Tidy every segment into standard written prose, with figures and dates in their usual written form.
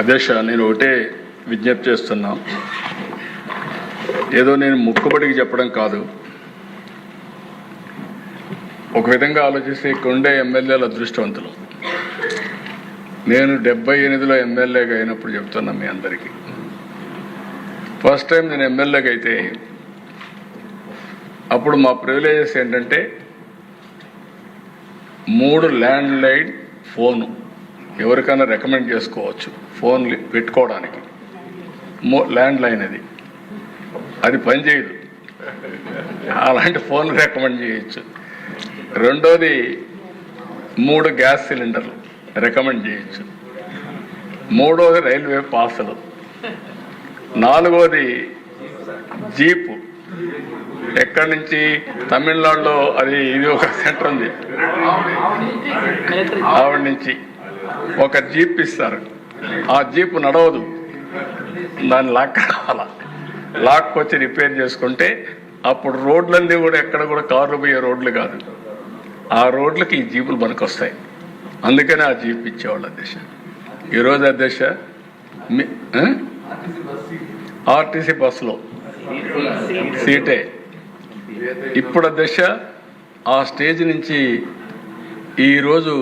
అధ్యక్ష, నేను ఒకటే విజ్ఞప్తి చేస్తున్నా. ఏదో నేను ముక్కుబడికి చెప్పడం కాదు. ఒక విధంగా ఆలోచిస్తే ఇక్కడ ఉండే ఎమ్మెల్యేల అదృష్టవంతులు. నేను 78లో ఎమ్మెల్యేగా అయినప్పుడు చెప్తున్నా మీ అందరికీ. ఫస్ట్ టైం నేను ఎమ్మెల్యేగా అయితే అప్పుడు మా ప్రివిలేజెస్ ఏంటంటే 3 ల్యాండ్ లైన్ ఫోను ఎవరికైనా రికమెండ్ చేసుకోవచ్చు. ఫోన్ పెట్టుకోవడానికి ల్యాండ్ లైన్ అది పనిచేయదు. అలాంటి ఫోన్ రికమెండ్ చేయొచ్చు. రెండోది 3 గ్యాస్ సిలిండర్లు రికమెండ్ చేయొచ్చు. మూడోది రైల్వే పాసులు. నాలుగోది జీపు. ఎక్కడి నుంచి తమిళనాడులో ఇది ఒక సెంటర్ ఉంది, ఆవిడ నుంచి ఒక జీప్ ఇస్తారు. ఆ జీప్ నడవదు, దాన్ని లాక్ కావాలా, లాక్కొచ్చి రిపేర్ చేసుకుంటే అప్పుడు రోడ్లన్నీ కూడా ఎక్కడ కూడా కార్లు పోయే రోడ్లు కాదు, ఆ రోడ్లకి ఈ జీపులు పనికొస్తాయి. అందుకనే ఆ జీప్ ఇచ్చేవాళ్ళు అధ్యక్ష. ఈరోజు అధ్యక్ష ఆర్టీసీ బస్సులో సీటే. ఇప్పుడు అధ్యక్ష ఆ స్టేజ్ నుంచి ఈరోజు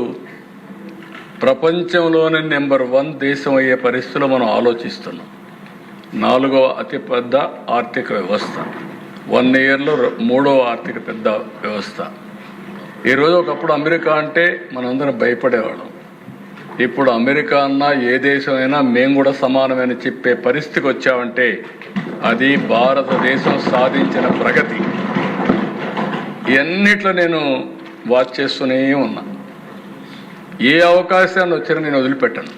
ప్రపంచంలోనే నెంబర్ 1 దేశం అయ్యే పరిస్థితుల్లో మనం ఆలోచిస్తున్నాం. 4వ అతిపెద్ద ఆర్థిక వ్యవస్థ, 1 ఇయర్లో 3వ ఆర్థిక పెద్ద వ్యవస్థ. ఈరోజు ఒకప్పుడు అమెరికా అంటే మనందరం భయపడేవాళ్ళం. ఇప్పుడు అమెరికా అన్నా ఏ దేశం అయినా మేము కూడా సమానమని చెప్పే పరిస్థితికి వచ్చామంటే అది భారతదేశం సాధించిన ప్రగతి. ఇవన్నిట్లో నేను వాచ్ చేస్తూనే ఉన్నా. ఏ అవకాశాన్ని వచ్చినా నేను వదిలిపెట్టాను.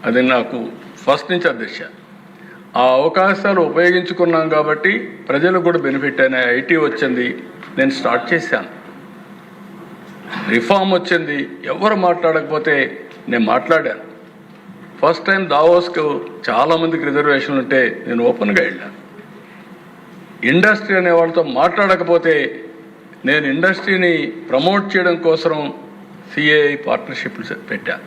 అది నాకు ఫస్ట్ నుంచి అధ్యక్ష. ఆ అవకాశాలు ఉపయోగించుకున్నాం కాబట్టి ప్రజలకు కూడా బెనిఫిట్ అయిన ఐటీ వచ్చింది, నేను స్టార్ట్ చేశాను. రిఫార్మ్ వచ్చింది, ఎవరు మాట్లాడకపోతే నేను మాట్లాడాను. ఫస్ట్ టైం దావోస్కు చాలామందికి రిజర్వేషన్లు ఉంటే నేను ఓపెన్గా వెళ్ళాను. ఇండస్ట్రీ అనే వాళ్ళతో మాట్లాడకపోతే నేను ఇండస్ట్రీని ప్రమోట్ చేయడం కోసం సిఐ పార్ట్నర్షిప్లు పెట్టాను.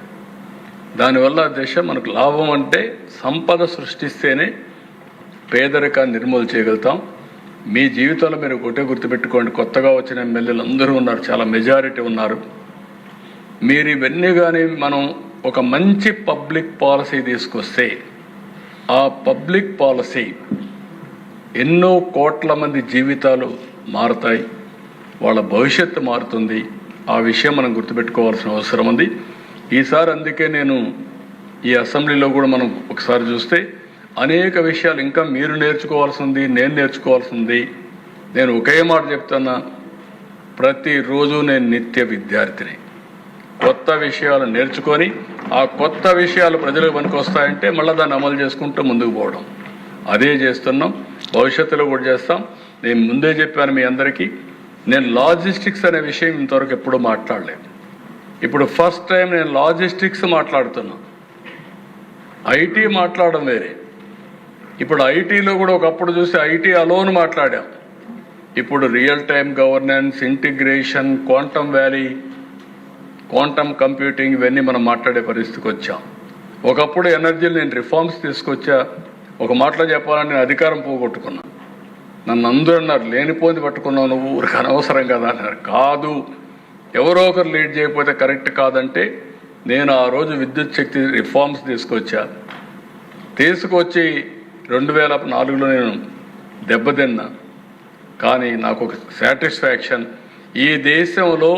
దానివల్ల దేశ మనకు లాభం అంటే సంపద సృష్టిస్తేనే పేదరికాన్ని నిర్మూలన చేయగలుగుతాం. మీ జీవితంలో మీరు ఒకటే గుర్తుపెట్టుకోండి, కొత్తగా వచ్చిన ఎమ్మెల్యేలు అందరూ ఉన్నారు, చాలా మెజారిటీ ఉన్నారు. మీరు ఇవన్నీ కానీ మనం ఒక మంచి పబ్లిక్ పాలసీ తీసుకొస్తే ఆ పబ్లిక్ పాలసీ ఎన్నో కోట్ల మంది జీవితాలు మారుతాయి, వాళ్ళ భవిష్యత్తు మారుతుంది. ఆ విషయం మనం గుర్తుపెట్టుకోవాల్సిన అవసరం ఉంది ఈసారి. అందుకే నేను ఈ అసెంబ్లీలో కూడా మనం ఒకసారి చూస్తే అనేక విషయాలు ఇంకా మీరు నేర్చుకోవాల్సి ఉంది, నేను నేర్చుకోవాల్సి ఉంది. నేను ఒకే మాట చెప్తున్నా, ప్రతిరోజు నేను నిత్య విద్యార్థిని. కొత్త విషయాలు నేర్చుకొని ఆ కొత్త విషయాలు ప్రజలకు పనికొస్తాయంటే మళ్ళీ దాన్ని అమలు చేసుకుంటూ ముందుకు పోవడం, అదే చేస్తున్నాం, భవిష్యత్తులో కూడా చేస్తాం. నేను ముందే చెప్పాను మీ అందరికీ, నేను లాజిస్టిక్స్ అనే విషయం ఇంతవరకు ఎప్పుడూ మాట్లాడలేదు. ఇప్పుడు ఫస్ట్ టైం నేను లాజిస్టిక్స్ మాట్లాడుతున్నా. ఐటీ మాట్లాడడం వేరే. ఇప్పుడు ఐటీలో కూడా ఒకప్పుడు చూస్తే ఐటీ అలోన్ మాట్లాడాం. ఇప్పుడు real time governance, integration, quantum valley, quantum computing, ఇవన్నీ మనం మాట్లాడే పరిస్థితికి వచ్చాం. ఒకప్పుడు ఎనర్జీలు నేను రిఫార్మ్స్ తీసుకొచ్చా. ఒక మాటలో చెప్పాలని నేను అధికారం పోగొట్టుకున్నా. నన్ను అందరూ అన్నారు, లేనిపోయింది పట్టుకున్నావు నువ్వు, ఊరికి అనవసరం కదా అన్నారు. కాదు, ఎవరో ఒకరు లీడ్ చేయకపోతే కరెక్ట్ కాదంటే నేను ఆ రోజు విద్యుత్ శక్తి రిఫార్మ్స్ తీసుకొచ్చి 2004లో నేను దెబ్బతిన్నా. కానీ నాకు ఒక సాటిస్ఫాక్షన్, ఈ దేశంలో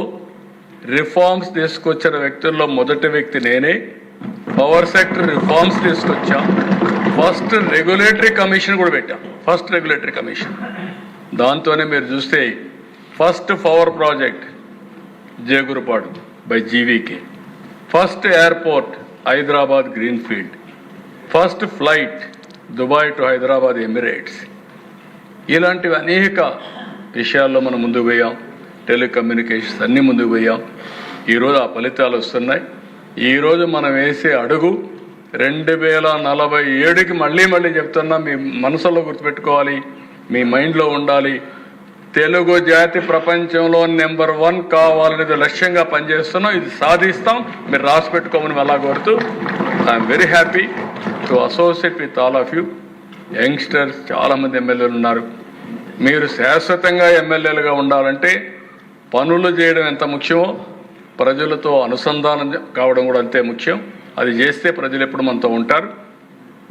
రిఫార్మ్స్ తీసుకొచ్చిన వ్యక్తుల్లో మొదటి వ్యక్తి నేనే. పవర్ సెక్టర్ రిఫార్మ్స్ తీసుకొచ్చాం. ఫస్ట్ రెగ్యులేటరీ కమిషన్ కూడా పెట్టాం, ఫస్ట్ రెగ్యులేటరీ కమిషన్. దాంతోనే మీరు చూస్తే first power project Jegurupadu by GVK, first airport Hyderabad greenfield, first flight Dubai to Hyderabad Emirates. ఇలాంటివి అనేక విషయాల్లో మనం ముందుకు పోయాం. టెలికమ్యూనికేషన్స్ అన్నీ ముందుకు పోయాం. ఈరోజు ఆ ఫలితాలు వస్తున్నాయి. ఈరోజు మనం వేసే అడుగు 2047కి మళ్ళీ చెప్తున్నా, మీ మనసులో గుర్తుపెట్టుకోవాలి, మీ మైండ్లో ఉండాలి. తెలుగు జాతి ప్రపంచంలో నెంబర్ 1 కావాలనేది లక్ష్యంగా పనిచేస్తున్నాం. ఇది సాధిస్తాం, మీరు రాసి పెట్టుకోమని అలా కోరుతూ I'm very happy to associate with all of you. Youngsters చాలామంది ఎమ్మెల్యేలు ఉన్నారు. మీరు శాశ్వతంగా ఎమ్మెల్యేలుగా ఉండాలంటే పనులు చేయడం ఎంత ముఖ్యమో ప్రజలతో అనుసంధానం కావడం కూడా అంతే ముఖ్యం. అది చేస్తే ప్రజలు ఎప్పుడు మనతో ఉంటారు.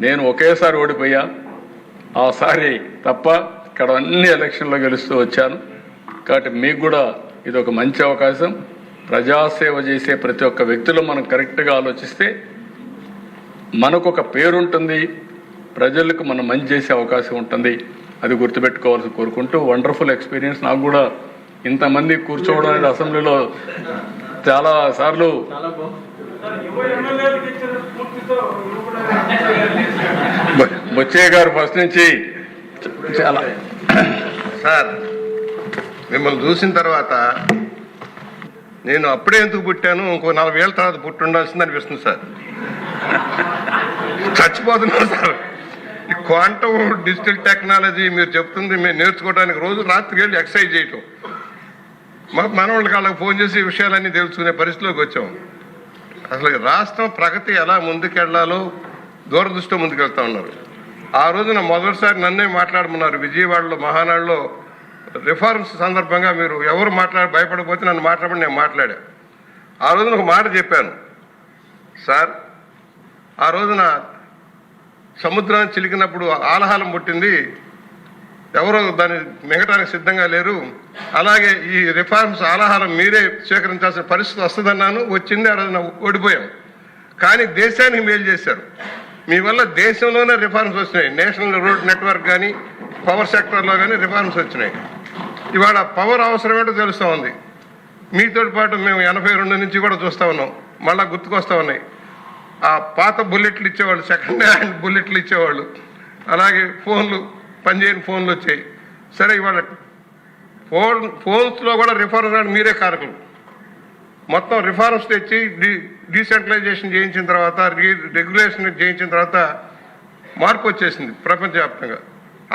నేను ఒకేసారి ఓడిపోయా, ఆసారి తప్ప ఇక్కడ అన్ని ఎలక్షన్లో గెలుస్తూ వచ్చాను. కాబట్టి మీకు కూడా ఇది ఒక మంచి అవకాశం. ప్రజాసేవ చేసే ప్రతి ఒక్క వ్యక్తిలో మనం కరెక్ట్గా ఆలోచిస్తే మనకు ఒక పేరుంటుంది, ప్రజలకు మనం మంచి చేసే అవకాశం ఉంటుంది. అది గుర్తుపెట్టుకోవాల్సి కోరుకుంటూ వండర్ఫుల్ ఎక్స్పీరియన్స్. నాకు కూడా ఇంతమంది కూర్చోవడం అనేది అసెంబ్లీలో చాలా సార్లు బొచ్చయ్య గారు ఫస్ట్ నుంచి చాలా సార్ మిమ్మల్ని చూసిన తర్వాత నేను అప్పుడే ఎందుకు పుట్టాను, ఇంకో 4 ఏళ్ళ తర్వాత పుట్టి ఉండాల్సింది అనిపిస్తుంది సార్. చచ్చిపోతున్నాను సార్. ఈ క్వాంటమ్ డిజిటల్ టెక్నాలజీ మీరు చెప్తుంది మేము నేర్చుకోవడానికి రోజు రాత్రికి వెళ్ళి ఎక్సర్సైజ్ చేయటం, మా మనవాళ్ళకి వాళ్ళకి ఫోన్ చేసి ఈ విషయాలన్నీ తెలుసుకునే పరిస్థితిలోకి వచ్చాం. అసలు రాష్ట్రం ప్రగతి ఎలా ముందుకెళ్లాలో దూరదృష్టితో ముందుకెళ్తా ఉన్నారు. ఆ రోజున మొదటిసారి నన్నే మాట్లాడమన్నారు విజయవాడలో మహానాడులో రిఫార్మ్స్ సందర్భంగా. మీరు ఎవరు భయపడకపోతే నన్ను మాట్లాడమని నేను మాట్లాడా. ఆ రోజున ఒక మాట చెప్పాను సార్. ఆ రోజున సముద్రాన్ని చిలికినప్పుడు ఆలహాలం పుట్టింది, ఎవరో దాన్ని మిగటానికి సిద్ధంగా లేరు. అలాగే ఈ రిఫార్మ్స్ ఆలహారం మీరే స్వీకరించాల్సిన పరిస్థితి వస్తుందన్నాను. వచ్చింది. ఆ రోజున ఓడిపోయాం. కానీ దేశానికి మేలు చేశారు. మీ వల్ల దేశంలోనే రిఫార్మ్స్ వచ్చినాయి. నేషనల్ రోడ్ నెట్వర్క్ కానీ పవర్ సెక్టర్లో కానీ రిఫార్మ్స్ వచ్చినాయి. ఇవాళ పవర్ అవసరం ఏంటో తెలుస్తూ ఉంది. మీతో పాటు మేము 82 నుంచి కూడా చూస్తూ ఉన్నాం. మళ్ళీ గుర్తుకొస్తూ ఉన్నాయి. ఆ పాత బుల్లెట్లు ఇచ్చేవాళ్ళు, సెకండ్ హ్యాండ్ బుల్లెట్లు ఇచ్చేవాళ్ళు. అలాగే ఫోన్లు, పనిచేయని ఫోన్లు వచ్చాయి. సరే ఇవాళ ఫోన్స్లో కూడా రిఫార్మ్స్ మీరే కారకులు. మొత్తం రిఫార్మ్స్ తెచ్చి డీసెంట్రలైజేషన్ చేయించిన తర్వాత, రెగ్యులేషన్ చేయించిన తర్వాత మార్పు వచ్చేసింది ప్రపంచవ్యాప్తంగా.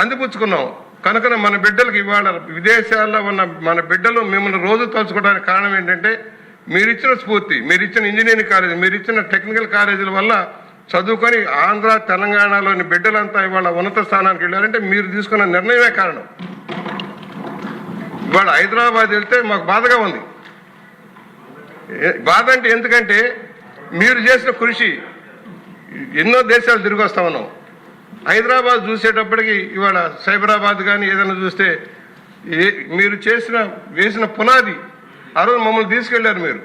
అందిపుచ్చుకున్నాం. కనుక మన బిడ్డలకు ఇవాళ విదేశాల్లో ఉన్న మన బిడ్డలు మిమ్మల్ని రోజు తలుచుకోవడానికి కారణం ఏంటంటే మీరిచ్చిన స్ఫూర్తి, మీరిచ్చిన ఇంజనీరింగ్ కాలేజీ, మీరిచ్చిన టెక్నికల్ కాలేజీల వల్ల చదువుకొని ఆంధ్ర తెలంగాణలోని బిడ్డలంతా ఇవాళ ఉన్నత స్థానానికి వెళ్ళారంటే మీరు తీసుకున్న నిర్ణయమే కారణం. ఇవాళ హైదరాబాద్ వెళ్తే మాకు బాధగా ఉంది. బాధ అంటే ఎందుకంటే మీరు చేసిన కృషి ఎన్నో దేశాలు తిరిగి వస్తా ఉన్నాం. హైదరాబాద్ చూసేటప్పటికి ఇవాళ సైబరాబాద్ కానీ ఏదైనా చూస్తే మీరు వేసిన పునాది. ఆ రోజు మమ్మల్ని తీసుకెళ్లారు మీరు.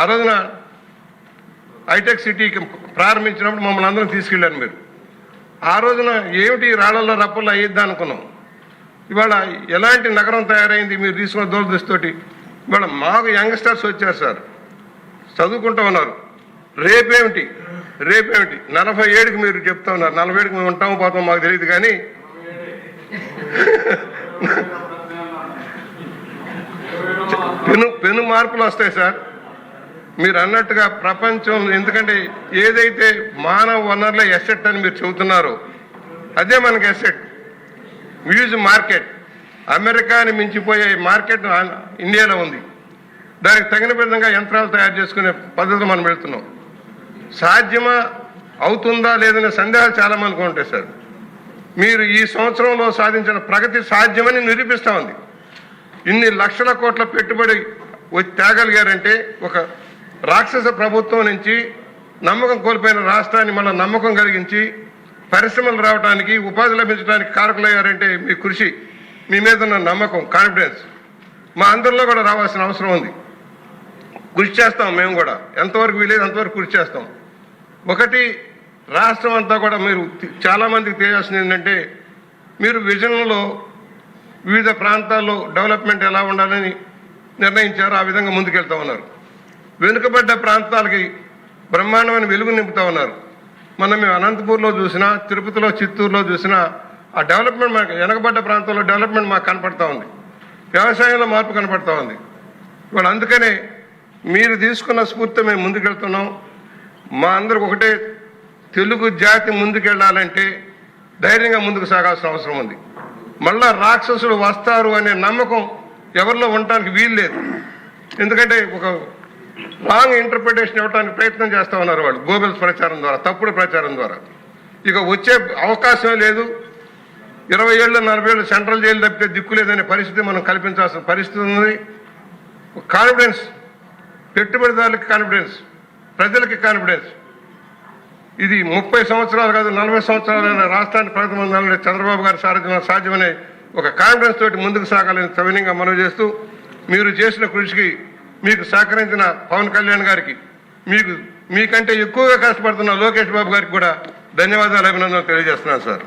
ఆ రోజున హైటెక్ సిటీకి ప్రారంభించినప్పుడు మమ్మల్ని అందరం తీసుకెళ్లారు మీరు. ఆ రోజున ఏమిటి రాళ్లలో రప్పల్లో అయ్యిద్దా అనుకున్నాం. ఇవాళ ఎలాంటి నగరం తయారైంది మీరు తీసుకున్న దూరదృష్టితోటి. ఇవాళ మాకు యంగ్స్టర్స్ వచ్చారు సార్, చదువుకుంటూ ఉన్నారు. రేపేమిటి 47కి మీరు చెప్తా ఉన్నారు. 47కి మేము ఉంటాము పోతాం మాకు తెలియదు, కానీ పెను మార్పులు వస్తాయి సార్. మీరు అన్నట్టుగా ప్రపంచం, ఎందుకంటే ఏదైతే మానవ వనరుల ఎసెట్ అని మీరు చెబుతున్నారో అదే మనకి ఎసెట్. హ్యూజ్ మార్కెట్, అమెరికాని మించిపోయే మార్కెట్ ఇండియాలో ఉంది. దానికి తగిన విధంగా యంత్రాలు తయారు చేసుకునే పద్ధతిలో మనం వెళ్తున్నాం. సాధ్యమా, అవుతుందా లేదనే సందేహాలు చాలా మందికి ఉంటాయి సార్. మీరు ఈ సంవత్సరంలో సాధించిన ప్రగతి సాధ్యమని నిరూపిస్తూ ఉంది. ఇన్ని లక్షల కోట్ల పెట్టుబడి తేగలిగారంటే ఒక రాక్షస ప్రభుత్వం నుంచి నమ్మకం కోల్పోయిన రాష్ట్రాన్ని మళ్ళీ నమ్మకం కలిగించి పరిశ్రమలు రావడానికి, ఉపాధి లభించడానికి కారకులయ్యారంటే మీ కృషి, మీ మీద ఉన్న నమ్మకం, కాన్ఫిడెన్స్ మా అందరిలో కూడా రావాల్సిన అవసరం ఉంది. కృషి చేస్తాం. మేము కూడా ఎంతవరకు వీలేదు అంతవరకు కృషి చేస్తాం. ఒకటి, రాష్ట్రం అంతా కూడా మీరు చాలామందికి తెలియాల్సింది ఏంటంటే మీరు విజన్లో వివిధ ప్రాంతాల్లో డెవలప్మెంట్ ఎలా ఉండాలని నిర్ణయించారు. ఆ విధంగా ముందుకెళ్తా ఉన్నారు. వెనుకబడ్డ ప్రాంతాలకి బ్రహ్మాండమైన వెలుగు నింపుతా ఉన్నారు. మేము అనంతపూర్లో చూసినా, తిరుపతిలో, చిత్తూరులో చూసినా ఆ డెవలప్మెంట్ మనకు, వెనకబడ్డ ప్రాంతాల్లో డెవలప్మెంట్ మాకు కనపడతా ఉంది. వ్యవసాయంలో మార్పు కనపడతా ఉంది. ఇవాళ అందుకనే మీరు తీసుకున్న స్ఫూర్తి మేము ముందుకెళ్తున్నాం. మా అందరికి ఒకటే, తెలుగు జాతి ముందుకెళ్ళాలంటే ధైర్యంగా ముందుకు సాగాల్సిన అవసరం ఉంది. మళ్ళా రాక్షసులు వస్తారు అనే నమ్మకం ఎవరిలో ఉండటానికి వీలు లేదు. ఎందుకంటే ఒక రాంగ్ ఇంటర్ప్రిటేషన్ ఇవ్వడానికి ప్రయత్నం చేస్తా ఉన్నారు వాళ్ళు గోబెల్స్ ప్రచారం ద్వారా, తప్పుడు ప్రచారం ద్వారా. ఇక వచ్చే అవకాశం లేదు, 20 ఏళ్ళు 40 ఏళ్ళు సెంట్రల్ జైలు తప్పితే దిక్కు లేదనే పరిస్థితి మనం కల్పించాల్సిన పరిస్థితి ఉంది. కాన్ఫిడెన్స్, పెట్టుబడిదారులకి కాన్ఫిడెన్స్, ప్రజలకి కాన్ఫిడెన్స్. ఇది 30 సంవత్సరాలు కాదు 40 సంవత్సరాలైన రాష్ట్రానికి ప్రగతి పొందాలని చంద్రబాబు గారి సాధ్యమనే ఒక కాన్ఫిడెన్స్ తోటి ముందుకు సాగాలని సవినీయంగా మనవి చేస్తూ, మీరు చేసిన కృషికి మీకు సహకరించిన పవన్ కళ్యాణ్ గారికి, మీకంటే ఎక్కువగా కష్టపడుతున్న లోకేష్ బాబు గారికి కూడా ధన్యవాదాలు, అభినందనలు తెలియజేస్తున్నాను సార్.